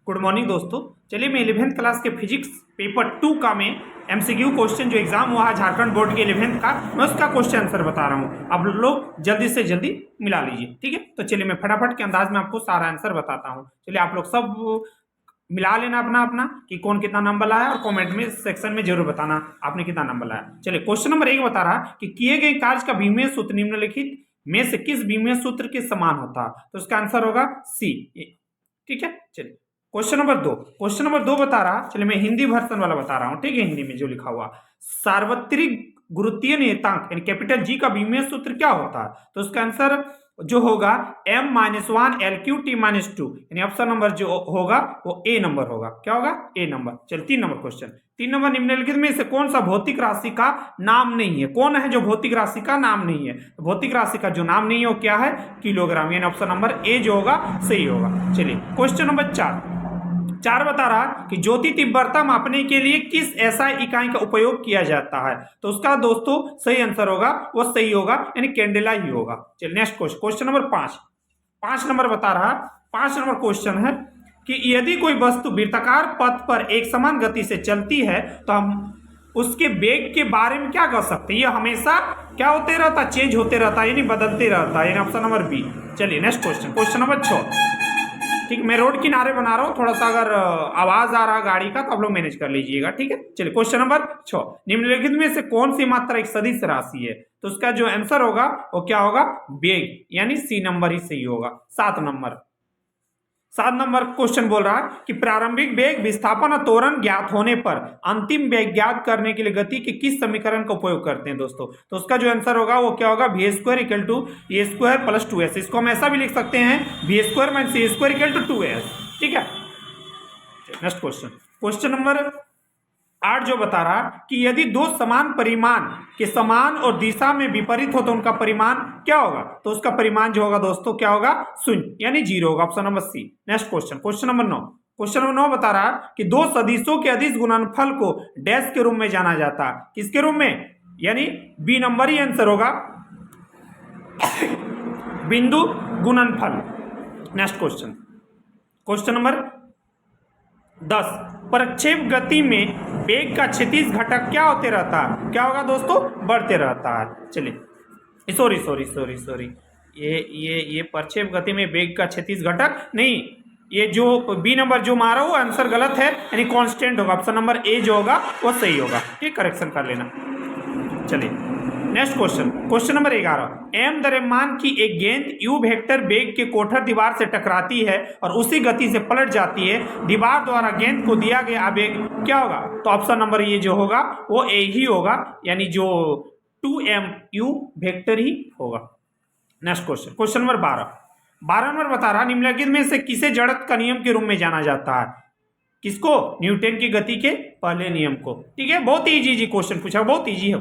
Good morning दोस्तों। चलिए मैं 11th क्लास के फिजिक्स पेपर 2 का में एमसीक्यू क्वेश्चन जो एग्जाम हुआ है झारखंड बोर्ड के 11th का, मैं उसका क्वेश्चन आंसर बता रहा हूँ। आप लोग जल्दी से जल्दी मिला लीजिए, ठीक है। तो चलिए मैं फटाफट के अंदाज में आपको सारा आंसर बताता हूँ। चलिए आप लोग सब मिला लेना अपना अपना कि कौन कितना नंबर लाया, और कमेंट में सेक्शन में जरूर बताना आपने कितना नंबर लाया। चलिए क्वेश्चन नंबर 1 बता रहा कि किए गए कार्य का बीमीय सूत्र निम्नलिखित में से किस बीमीय सूत्र के समान होता है। तो इसका आंसर होगा सी, ठीक है। चलिए क्वेश्चन नंबर दो बता रहा, चलिए मैं हिंदी वर्जन वाला बता रहा हूँ, ठीक है। हिंदी में जो लिखा हुआ सार्वत्रिक गुरुत्वीय नियतांक यानी कैपिटल जी का बीमीय सूत्र क्या होता है। तो उसका आंसर जो होगा m-1 LQ-T-2 यानी ऑप्शन नंबर जो होगा वो ए नंबर होगा। क्या होगा? ए नंबर। चलिए 3 नंबर क्वेश्चन। 3 नंबर निम्नलिखित में से कौन सा भौतिक राशि का नाम नहीं है। कौन है जो भौतिक राशि का नाम नहीं है? तो भौतिक राशि का जो नाम नहीं है वो क्या है? किलोग्राम, यानी ऑप्शन नंबर ए जो होगा सही होगा। चलिए क्वेश्चन नंबर 4 बता रहा कि ज्योति तीव्रता मापने के लिए किस एसआई इकाई का उपयोग किया जाता है। तो उसका दोस्तों सही आंसर होगा वो सही होगा यानी कैंडेला ही होगा। चलिए नेक्स्ट क्वेश्चन नंबर 5 नंबर बता रहा, 5 नंबर क्वेश्चन है कि यदि कोई वस्तु वृत्ताकार पथ पर एक समान गति से चलती है तो हम उसके वेग के बारे में क्या कर सकते हैं। ये हमेशा क्या होते रहता? चेंज होते रहता है, यानी बदलते रहता है, यानी ऑप्शन नंबर बी। चलिए नेक्स्ट क्वेश्चन नंबर 6, ठीक। मैं रोड किनारे बना रहा हूँ, थोड़ा सा अगर आवाज आ रहा है गाड़ी का तो आप लोग मैनेज कर लीजिएगा, ठीक है। चलिए क्वेश्चन नंबर 6, निम्नलिखित में से कौन सी मात्रा एक सदिश राशि है। तो उसका जो आंसर होगा वो क्या होगा? वेग, यानी सी नंबर ही सही होगा। 7 नंबर क्वेश्चन बोल रहा है कि प्रारंभिक वेग, विस्थापन और त्वरण ज्ञात होने पर अंतिम वेग ज्ञात करने के लिए गति के किस समीकरण का उपयोग करते हैं दोस्तों। तो उसका जो आंसर होगा वो क्या होगा? v² = a² + 2s। इसको हम ऐसा भी लिख सकते हैं v² - a² = 2s, ठीक है। नेक्स्ट क्वेश्चन नंबर 8 जो बता रहा कि यदि दो समान परिमाण के समान और दिशा में विपरीत हो तो उनका परिमाण क्या होगा। तो उसका परिमाण जो होगा दोस्तों क्या होगा? 0, यानी 0 होगा, option number C. Next question number 9 बता रहा कि दो सदिशों के अदिश गुणनफल को डैश के रूप में जाना जाता है। किसके रूप में? यानी बी नंबर ही आंसर होगा, बिंदु गुणनफल। नेक्स्ट क्वेश्चन नंबर 10, प्रक्षेप गति में वेग का क्षैतिज घटक क्या होते रहता है? क्या होगा दोस्तों? बढ़ते रहता है। चलिए सॉरी ये प्रक्षेप गति में वेग का क्षैतिज घटक नहीं, ये जो बी नंबर जो मारा वो आंसर गलत है, यानी कांस्टेंट होगा। ऑप्शन नंबर ए जो होगा वो सही होगा, ठीक। करेक्शन कर लेना। चलिए नेक्स्ट क्वेश्चन नंबर 11, m द्रव्यमान की एक गेंद u वेक्टर वेग के कोठर दीवार से टकराती है और उसी गति से पलट जाती है। दीवार द्वारा गेंद को दिया गया आवेग क्या होगा। तो ऑप्शन नंबर ये जो होगा वो ए ही होगा, यानी जो 2mu वेक्टर ही होगा। नेक्स्ट क्वेश्चन नंबर 12 नंबर बता रहा निम्नलिखित में से किसे जड़त्व का नियम के रूप में जाना जाता है। किसको? न्यूटन की गति के पहले नियम को, ठीक है। बहुत ही इजी क्वेश्चन पूछा, बहुत इजी है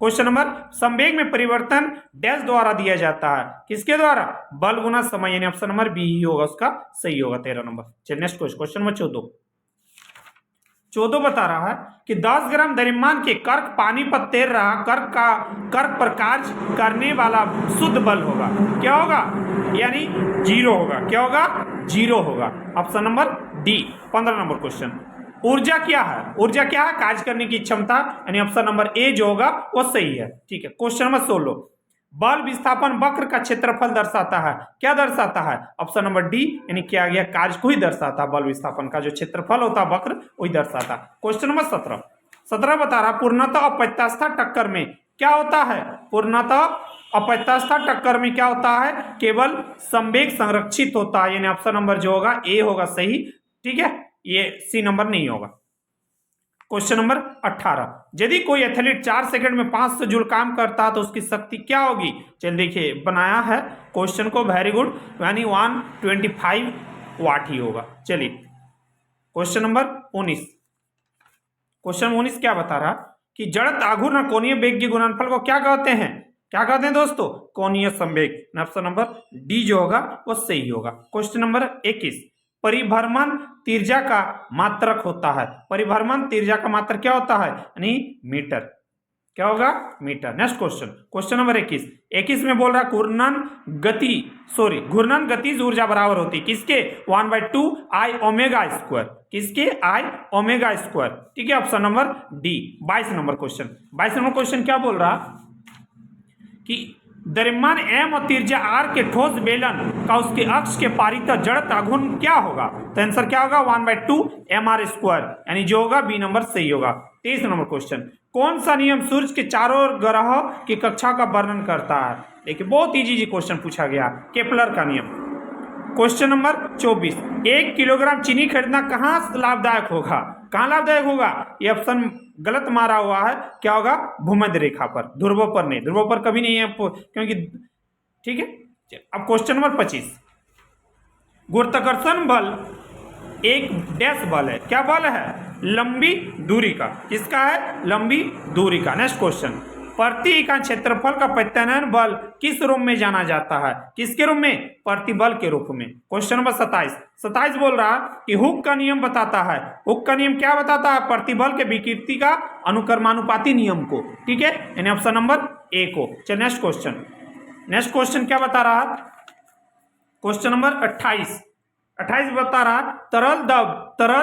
क्वेश्चन नंबर, संवेग में परिवर्तन डैश द्वारा दिया जाता है। किसके द्वारा? बल गुना समय, यानी ऑप्शन नंबर बी ही होगा उसका सही होगा। 13 नंबर। चलिए नेक्स्ट क्वेश्चन नंबर 14 बता रहा है कि 10 ग्राम द्रव्यमान के कर्क पानी पर तैर रहा कर्क पर कार्य करने वाला शुद्ध बल होगा। क्या होगा? यानी 0 होगा। क्या होगा? 0 होगा, option number D. 15 number question, ऊर्जा क्या है? कार्य करने की क्षमता, यानी ऑप्शन नंबर ए जो होगा वो सही है, ठीक है। क्वेश्चन नंबर 16, बल विस्थापन वक्र का क्षेत्रफल दर्शाता है। क्या दर्शाता है? ऑप्शन नंबर डी, यानी क्या गया कार्य को ही दर्शाता है। बल विस्थापन का जो क्षेत्रफल होता है वक्र वही दर्शाता है। क्वेश्चन नंबर 17 बता रहा पूर्णतः और प्रत्यास्था टक्कर में क्या होता है। पूर्णतः और प्रत्यास्था टक्कर में क्या होता है? केवल संवेग संरक्षित होता है, यानी ऑप्शन नंबर जो होगा ए होगा सही, ठीक है। ये सी नंबर नहीं होगा। क्वेश्चन नंबर 18, यदि कोई एथलीट 4 सेकंड में 500 जूल काम करता है तो उसकी शक्ति क्या होगी। चल देखिए बनाया है क्वेश्चन को, वेरी गुड, यानी 125 वाट ही होगा। चलिए क्वेश्चन नंबर 19 क्या बता रहा कि जड़त्व आघूर्ण कोणीय वेग के गुणनफल को क्या कहते हैं। क्या कहते हैं दोस्तों? कोणीय संवेग। ऑप्शन नंबर डी जो होगा वो सही होगा। क्वेश्चन नंबर 21, परिभ्रमण त्रिज्या का मात्रक होता है। परिभ्रमण त्रिज्या का मात्रक क्या होता है? यानी मीटर। क्या होगा? Metre. Next question, question number 21 में बोल रहा है घूर्णन गतिज ऊर्जा बराबर होती है किसके? 1/2 I ओमेगा स्क्वायर। किसके? I omega square. ठीक है, option number D. 22 number question क्या बोल रहा कि द्रव्यमान m और त्रिज्या r के ठोस बेलन का उसके अक्ष के पारित जड़ता घूर्ण क्या होगा? तो आंसर क्या होगा? 1/2 mr स्क्वायर, यानी जो होगा बी नंबर सही होगा। 23 नंबर क्वेश्चन, कौन सा नियम सूर्य के चारों ओर ग्रह की कक्षा का वर्णन करता है? देखिए बहुत इजी क्वेश्चन पूछा गया, केपलर का नियम। क्वेश्चन नंबर 24, 1 किलोग्राम चीनी खरीदना कहाँ लाभदायक होगा? कहाँ लाभदायक होगा? ये ऑप्शन गलत मारा हुआ है। क्या होगा? भूमध्य रेखा पर, ध्रुवों पर नहीं। ध्रुवों पर कभी नहीं है क्योंकि, ठीक है। अब क्वेश्चन नंबर 25, गुरुत्वाकर्षण बल एक डैश बल है। क्या बल है? लंबी दूरी का। किसका है? लंबी दूरी का। नेक्स्ट क्वेश्चन, प्रति इकाई क्षेत्रफल का प्रत्यानयन बल किस रूप में जाना जाता है? किसके रूप में? प्रतिबल के रूप में। क्वेश्चन नंबर 27 बोल रहा कि हुक का नियम बताता है। हुक का नियम क्या बताता है? प्रतिबल के विकृति का अनुक्रमानुपाती नियम को। ठीक है, यानी ऑप्शन नंबर ए को। चलिए नेक्स्ट क्वेश्चन क्या बता रहा है? क्वेश्चन नंबर 28 बता रहा तरल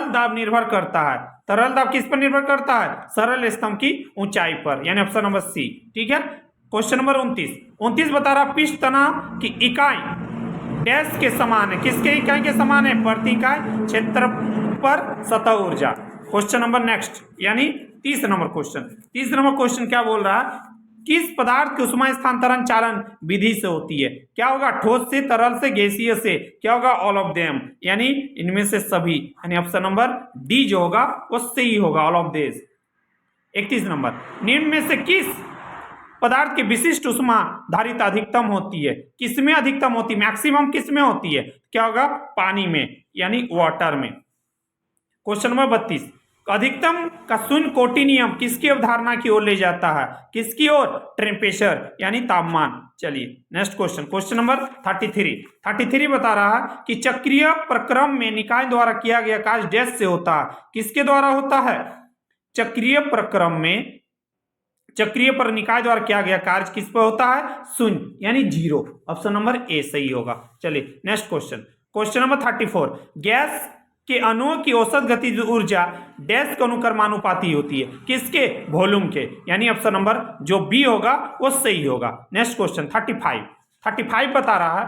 दाब निर्भर करता है। तरल दाब किस पर निर्भर करता है? सरल स्तंभ की ऊंचाई पर, यानी ऑप्शन नंबर सी। ठीक है, क्वेश्चन नंबर 29 बता रहा पृष्ठ तनाव की इकाई डैश के समान है। किसके इकाई के समान है? प्रति इकाई क्षेत्र पर सतह ऊर्जा। क्वेश्चन नंबर नेक्स्ट, यानी 30 नंबर क्वेश्चन क्या बोल रहा है? किस पदार्थ की ऊष्मा स्थानांतरण चालन विधि से होती है? क्या होगा? ठोस से, तरल से, गैसीय से। क्या होगा? ऑल ऑफ देम, यानी इनमें से सभी, यानी ऑप्शन नंबर डी जो होगा वो सही होगा, ऑल ऑफ दिस। 31 नंबर, निम्न में से किस पदार्थ की विशिष्ट ऊष्मा धारिता अधिकतम होती है? किसमें अधिकतम होती है? मैक्सिमम किसमें होती है? क्या होगा? पानी में, यानी वाटर में। क्वेश्चन नंबर 32, अधिकतम का शून्य कोटि नियम किसकी अवधारणा की ओर ले जाता है? किसकी ओर? टेम्परेचर, यानी तापमान। चलिए नेक्स्ट क्वेश्चन नंबर 33 बता रहा है कि चक्रीय प्रक्रम में निकाय द्वारा किया गया कार्य डैश से होता है। किसके द्वारा होता है? चक्रीय प्रक्रम में चक्रीय पर निकाय द्वारा किया गया कार्य किस पर होता है? शून्य, यानी 0। ऑप्शन नंबर ए सही होगा। चलिए नेक्स्ट क्वेश्चन नंबर 34, गैस के अणुओं की औसत गतिज ऊर्जा डैश के अनुक्रमानुपाती होती है। किसके? वॉल्यूम के, यानी ऑप्शन नंबर जो बी होगा वो सही होगा। नेक्स्ट क्वेश्चन 35 बता रहा है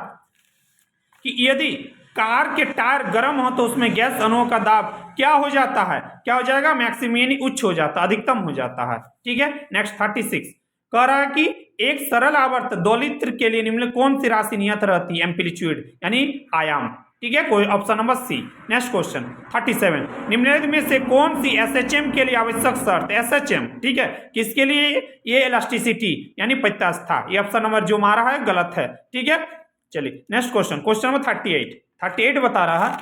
कि यदि कार के टायर गर्म हो तो उसमें गैस अणुओं का दाब क्या हो जाता है? क्या हो जाएगा? मैक्सिमम, यानी उच्च हो जाता है, अधिकतम हो जाता है। ठीक है, नेक्स्ट 36 कह रहा है कि एक सरल आवर्त दोलित्र के लिए निम्न कौन सी राशि नियत रहती है? एम्पलीट्यूड, यानी आयाम। ठीक है, कोई option number C. Next question 37, निम्नलिखित में से कौन सी एसएचएम के लिए आवश्यक शर्त? एसएचएम, ठीक है, किसके लिए? ये इलास्टिसिटी, यानी प्रत्यास्थता। ये ऑप्शन नंबर जो मारा है गलत है। ठीक है, चलिए नेक्स्ट क्वेश्चन नंबर 38 बता रहा है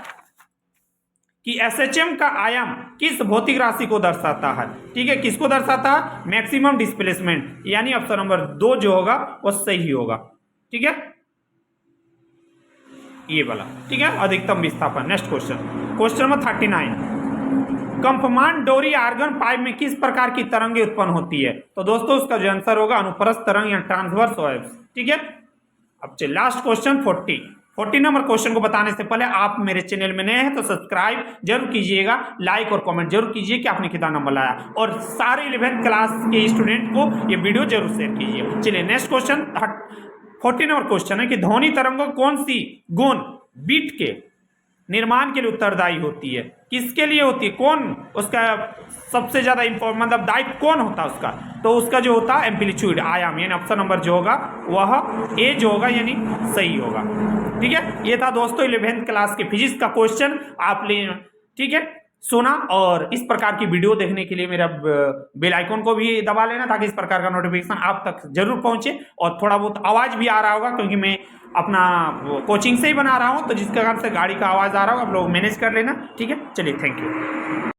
कि एसएचएम का आयाम किस भौतिक राशि को दर्शाता है? ठीक है, किसको दर्शाता है? मैक्सिमम डिस्प्लेसमेंट, यानी ऑप्शन नंबर 2 जो होगा वो सही होगा। ठीक है, ये वाला। ठीक है, अधिकतम विस्थापन। नेक्स्ट क्वेश्चन नंबर 39, कंपमान डोरी आर्गन पाइप में किस प्रकार की तरंगें उत्पन्न होती है? तो दोस्तों उसका जो आंसर होगा अनुप्रस्थ तरंग या ट्रांसवर्स वेव्स। ठीक है, अब चलिए लास्ट क्वेश्चन 40 नंबर क्वेश्चन को बताने से पहले आप मेरे चैनल में नए हैं तो सब्सक्राइब जरूर कीजिएगा, लाइक और कमेंट जरूर कीजिए कि आपने कितना नंबर लाया, और सारे 11th क्लास के स्टूडेंट को ये वीडियो जरूर शेयर कीजिए। चलिए नेक्स्ट क्वेश्चन 40 नंबर क्वेश्चन है कि ध्वनि तरंगों कौन सी गुण बीट के निर्माण के लिए उत्तरदायी होती है? किसके लिए होती है? कौन उसका सबसे ज्यादा मतलब दायित्व कौन होता है उसका? तो उसका जो होता है एम्पलीट्यूड, आयाम, यानी ऑप्शन नंबर जो होगा वह ए जो होगा, यानी सही होगा। ठीक है, ये था दोस्तों 11th क्लास के फिजिक्स का क्वेश्चन आपने, ठीक है, सुना। और इस प्रकार की वीडियो देखने के लिए मेरा बेल आइकन को भी दबा लेना ताकि इस प्रकार का नोटिफिकेशन आप तक जरूर पहुंचे। और थोड़ा बहुत आवाज भी आ रहा होगा क्योंकि मैं अपना कोचिंग से ही बना रहा हूं, तो जिसके कारण से गाड़ी का आवाज आ रहा होगा, आप लोग मैनेज कर लेना। ठीक है, चलिए थैंक यू।